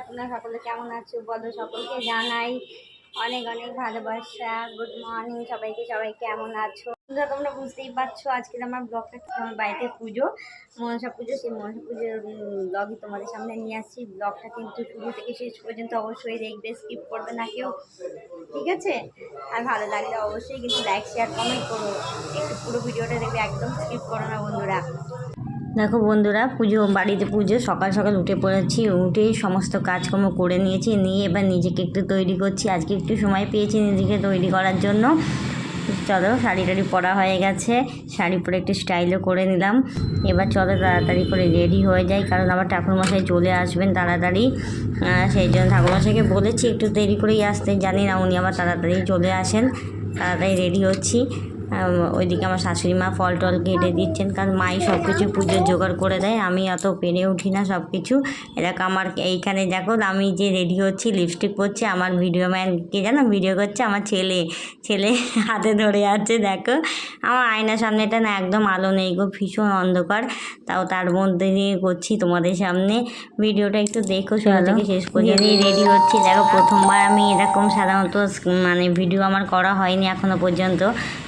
তোমরা সকলে কেমন আছো বলো? সকলকে জানাই অনেক অনেক ভালোবাসা। গুড মর্নিং সবাইকে, সবাই কেমন আছো? তোমরা বুঝতেই পারছো আজকের আমার ব্লগটা কি, আমার বাড়িতে পুজো, মনসা পুজো। সেই মনসা পুজোর ব্লগই তোমাদের সামনে নিয়ে আসছি। ব্লগটা কিন্তু শুরু থেকে শেষ পর্যন্ত অবশ্যই দেখবে, স্কিপ করবে না কেউ, ঠিক আছে? আর ভালো লাগলে অবশ্যই কিন্তু লাইক শেয়ার কমেন্ট করো, একটু পুরো ভিডিওটা দেখবে, একদম স্কিপ করো না বন্ধুরা। দেখো বন্ধুরা, পুজো বাড়িতে পুজো, সকাল সকাল উঠে পড়েছি, উঠেই সমস্ত কাজকর্ম করে নিয়েছি, নিয়ে এবার নিজেকে একটু তৈরি করছি। আজকে একটু সময় পেয়েছি নিজেকে তৈরি করার জন্য। চলো, শাড়ি টাড়ি পরা হয়ে গেছে, শাড়ি পরে একটু স্টাইলও করে নিলাম। এবার চলো তাড়াতাড়ি করে রেডি হয়ে যাই, কারণ আমার ঠাকুরমশাই চলে আসবেন তাড়াতাড়ি। সেই জন্য ঠাকুরমশাইকে বলেছি একটু দেরি করেই আসতে, জানি না উনি আবার তাড়াতাড়ি চলে আসেন। তাড়াতাড়ি রেডি হচ্ছি। ওইদিকে আমার শাশুড়ি মা ফল টল কেটে দিচ্ছেন, কারণ মাই সব কিছু পুজোর জোগাড় করে দেয়, আমি অত পেরে উঠি না সব কিছু। এরকম আমার এইখানে দেখো আমি যে রেডি হচ্ছি, লিপস্টিক পরছি, আমার ভিডিও ম্যান কে জানো ভিডিও করছে, আমার ছেলে ছেলে হাতে ধরে আছে। দেখো আমার আয়নার সামনেটা না একদম আলো নেই গো, ভীষণ অন্ধকার, তাও তার মধ্যে দিয়ে করছি তোমাদের সামনে। ভিডিওটা একটু দেখো শুরু থেকে শেষ পর্যন্ত। রেডি হচ্ছি, দেখো প্রথমবার আমি এরকম সাধারণত মানে ভিডিও আমার করা হয়নি এখনো পর্যন্ত।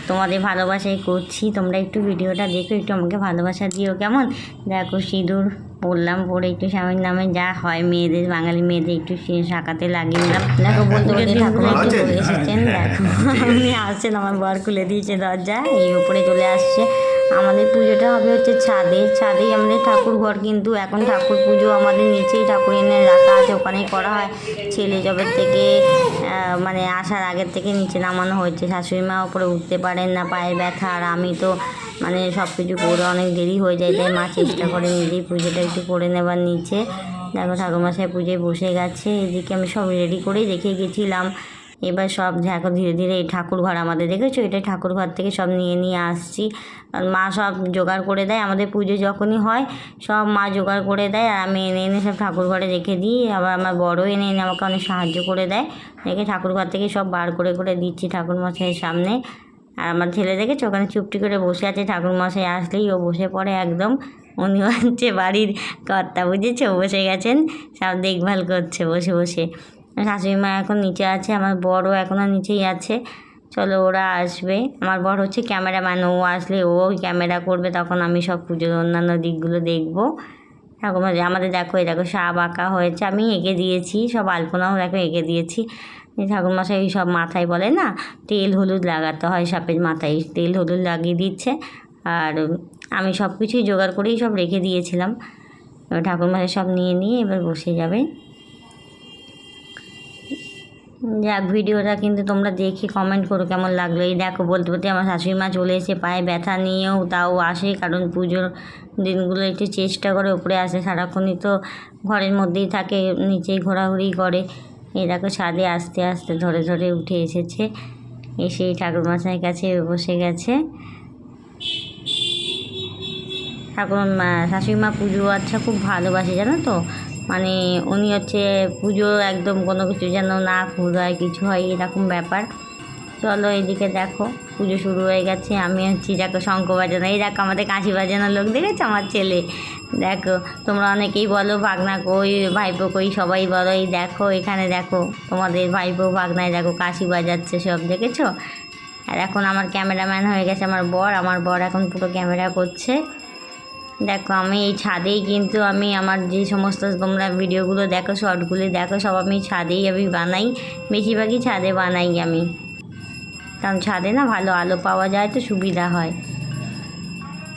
তোমাদের ভালোবাসাই করছি, তোমরা একটু ভিডিওটা দেখো, একটু আমাকে ভালোবাসা দিও কেমন। দেখো সিঁদুর পরলাম, পরে একটু স্বামীর নামে যা হয় মেয়েদের, বাঙালি মেয়েদের একটু শাখাতে লাগিয়ে নিলাম। দেখো বলতে বলতে ঠাকুর একটু চলে এসেছেন। দেখো উনি আসছেন, আমার বর খুলে দিয়েছে দরজা, এই উপরে চলে আসছে। আমাদের পুজোটা হবে হচ্ছে ছাদেই আমাদের ঠাকুর ঘর, কিন্তু এখন ঠাকুর পুজো আমাদের নিচেই ঠাকুর এনে রাখা আছে, ওখানেই করা হয়। ছেলে জবের থেকে মানে আসার আগের থেকে নিচে নামানো হয়েছে। শাশুড়ি মা উপরে উঠতে পারেন না, পায়ের ব্যথা, আর আমি তো মানে সব কিছু করে অনেক দেরি হয়ে যায়, তাই মা চেষ্টা করে নিজেই পুজোটা একটু করে নেবার নিচে। দেখো ঠাকুরমশাই পুজোয় বসে গেছে, এদিকে আমি সব রেডি করেই রেখে গেছিলাম। এবার সব দেখো ধীরে ধীরে এই ঠাকুর ঘর আমাদের, দেখেছো এটা ঠাকুর ঘর থেকে সব নিয়ে নিয়ে আসছি। আর মা সব জোগাড় করে দেয়, আমাদের পুজো যখনই হয় সব মা জোগাড় করে দেয়, আর আমি এনে এনে সব ঠাকুর ঘরে রেখে দিই। আবার আমার বড়ও এনে এনে আমাকে অনেক সাহায্য করে দেয়, রেখে ঠাকুর ঘর থেকে সব বার করে করে দিচ্ছি ঠাকুরমশাইয়ের সামনে। আর আমার ছেলে দেখেছো ওখানে চুপটি করে বসে আছে, ঠাকুরমশাই আসলেই ও বসে পড়ে একদম। উনি হচ্ছে বাড়ির কর্তা, বুঝেছো, বসে গেছেন, সব দেখভাল করছে বসে বসে। শাশুড়ি মা এখন নিচে আছে, আমার বড়ও এখনও নিচেই আছে। চলো ওরা আসবে, আমার বড় হচ্ছে ক্যামেরাম্যান, ও আসলে ও ক্যামেরা করবে, তখন আমি সব পুজোর অন্যান্য দিকগুলো দেখবো। ঠাকুমা আমাদের দেখো এই দেখো সাপ আঁকা হয়েছে, আমি এঁকে দিয়েছি, সব আলপনাও দেখো এঁকে দিয়েছি। ঠাকুরমশাই সব মাথায় বলে না তেল হলুদ লাগাতে হয়, সাপের মাথায় তেল হলুদ লাগিয়ে দিচ্ছে। আর আমি সব কিছুই জোগাড় করেই সব রেখে দিয়েছিলাম। এবার ঠাকুরমশাই সব নিয়ে নিয়ে এবার বসে যাবে। যাক, ভিডিওটা কিন্তু তোমরা দেখে কমেন্ট করো কেমন লাগলো। এই দেখো বলতে বলতে আমার শাশুড়ি মা চলে এসে, পায়ে ব্যথা নিয়েও তাও আসে, কারণ পুজোর দিনগুলো একটু চেষ্টা করে উপরে আসে, সারাক্ষণই তো ঘরের মধ্যেই থাকে, নিচেই ঘোরাঘুরি করে। এই দেখো ছাদে আস্তে আস্তে ধরে ধরে উঠে এসেছে, এসে ঠাকুরমশাইয়ের কাছে বসে গেছে। শাশুড়ি মা পুজো আচ্ছা খুব ভালোবাসে জানো তো, মানে উনি হচ্ছে পুজো একদম কোনো কিছু যেন না ভুল হয়, কিছু হয় এরকম ব্যাপার। চলো এদিকে দেখো পুজো শুরু হয়ে গেছে, আমি হচ্ছি দেখো শঙ্খ বাজানো, এই দেখো আমাদের কাঁচি বাজানো লোক দেখেছো আমার ছেলে। দেখো তোমরা অনেকেই বলো ভাগনা কই, ভাইপো কই, সবাই বলো। এই দেখো এখানে দেখো তোমাদের ভাইপো ভাগনায় দেখো কাশি বাজাচ্ছে সব, দেখেছো। আর এখন আমার ক্যামেরাম্যান হয়ে গেছে আমার বর এখন পুরো ক্যামেরা করছে। দেখো আমি এই ছাদেই কিন্তু আমি আমার যে সমস্ত তোমরা ভিডিওগুলো দেখো, শর্টগুলো দেখো, সব আমি ছাদেই আমি বানাই, বেশিরভাগই ছাদে বানাই আমি, কারণ ছাদে না ভালো আলো পাওয়া যায় তো সুবিধা হয়।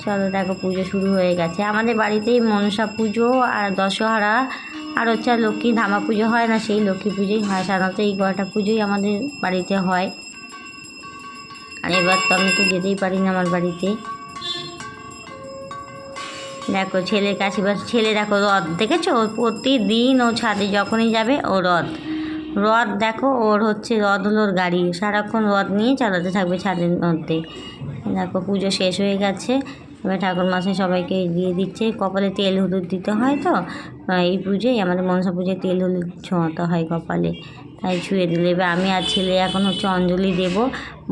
চলো দেখো পুজো শুরু হয়ে গেছে, আমাদের বাড়িতেই মনসা পুজো আর দশহরা আর হচ্ছে লক্ষ্মী ধামা পুজো হয় না, সেই লক্ষ্মী পুজোই হয় সাধারণত, এই কটা পুজোই আমাদের বাড়িতে হয়। আর এবার তো আমি তো যেতেই পারি না আমার বাড়িতে। দেখো ছেলের কাছে, ছেলে দেখো রথ দেখেছো, প্রতিদিন ও ছাদে যখনই যাবে ও রথ দেখো, ওর হচ্ছে রথ হলো ওর গাড়ি, সারাক্ষণ রথ নিয়ে চালাতে থাকবে ছাদের মধ্যে। দেখো পুজো শেষ হয়ে গেছে, এবার ঠাকুরমশাই সবাইকে দিয়ে দিচ্ছে, কপালে তেল হলুদ দিতে হয় তো, এই পুজোয় আমাদের মনসা পুজোয় তেল হলুদ ছোঁয়াতে হয় কপালে, তাই ছুঁয়ে দিলে। এবার আমি আর ছেলে এখন হচ্ছে অঞ্জলি দেব,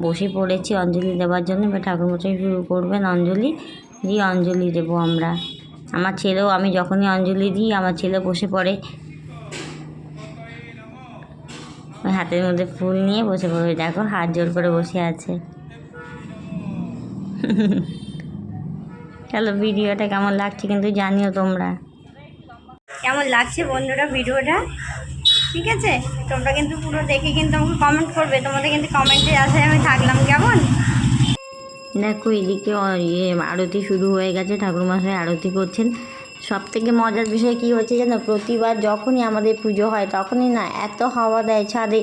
বসে পড়েছি অঞ্জলি দেওয়ার জন্য। এবার ঠাকুরমশাই শুরু করবেন অঞ্জলি দিয়ে, অঞ্জলি দেবো আমরা। আমার ছেলেও, আমি যখনই অঞ্জলি দিই আমার ছেলে বসে পড়ে। ওই হাতের মধ্যে ফুল নিয়ে বসে পড়বে, দেখো হাত জোর করে বসে আছে। চলো ভিডিওটা কেমন লাগছে কিন্তু জানিও তোমরা, কেমন লাগছে বন্ধুরা ভিডিওটা। ঠিক আছে, তোমরা কিন্তু পুরো দেখে কিন্তু আমাকে কমেন্ট করবে, তোমাদের কিন্তু কমেন্টের আশায় আমি থাকলাম। কেমন দেখো এদিকে আরতি শুরু হয়ে গেছে, ঠাকুরমশাই আরতি করছেন। সব থেকে মজার বিষয় কী হচ্ছে জানো, প্রতিবার যখনই আমাদের পুজো হয় তখনই না এত হাওয়া দেয় ছাদে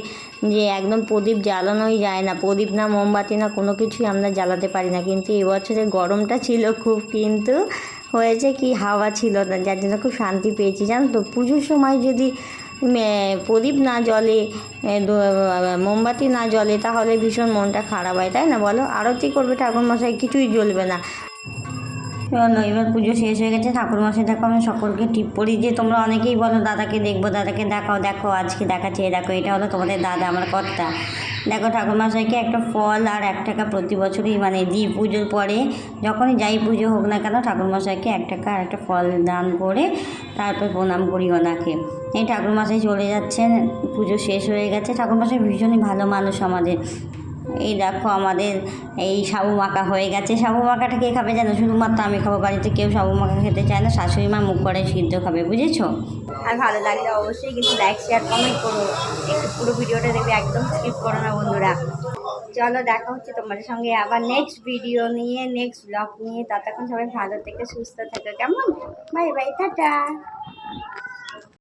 যে একদম প্রদীপ জ্বালানোই যায় না, প্রদীপ না মোমবাতি না কোনো কিছুই আমরা জ্বালাতে পারি না। কিন্তু এবছরে গরমটা ছিল খুব, কিন্তু হয়েছে কি হাওয়া ছিল না, যার জন্য খুব শান্তি পেয়েছি জানো তো। পুজোর সময় যদি প্রদীপ না জ্বলে, মোমবাতি না জ্বলে, তাহলে ভীষণ মনটা খারাপ হয়, তাই না বলো। আরতি করবে ঠাকুরমশাই, কিছুই জ্বলবে না। এবার পুজো শেষ হয়ে গেছে, ঠাকুরমশাই দেখো আমি সকলকে টিপ পড়ি, যে তোমরা অনেকেই বলো দাদাকে দেখবো, দাদাকে দেখাও, দেখো আজকে দেখাচ্ছে, দেখো এটা হলো তোমাদের দাদা, আমার কর্তা। দেখো ঠাকুরমশাইকে একটা ফল আর 1 টাকা প্রতি বছরই মানে দিই, পুজোর পরে যখনই যাই পুজো হোক না কেন ঠাকুরমশাইকে 1 টাকা আর একটা ফল দান করে তারপর প্রণাম করি ওনাকে। এই ঠাকুরমশাই চলে যাচ্ছেন, পুজো শেষ হয়ে গেছে। ঠাকুরমশাই ভীষণই ভালো মানুষ আমাদের। এই দেখো আমাদের এই সাবু মাখা হয়ে গেছে। সাবু মাখাটা কে খাবে জানো, শুধুমাত্র আমি খাবো, বাড়িতে কেউ সাবু মাখা খেতে চায় না, শাশুড়ি মা মুখ করে সিদ্ধ খাবে, বুঝেছো। আর ভালো লাগলে অবশ্যই কিন্তু লাইক শেয়ার কমেন্ট করো, একটু পুরো ভিডিওটা দেখবে, একদম স্কিপ করো না বন্ধুরা। চলো দেখা হচ্ছে তোমাদের সঙ্গে আবার নেক্সট ভিডিও নিয়ে, নেক্সট ব্লগ নিয়ে। ততক্ষণ সবাই ভালো থেকে সুস্থ থাকো, কেমন। Bye bye, tata.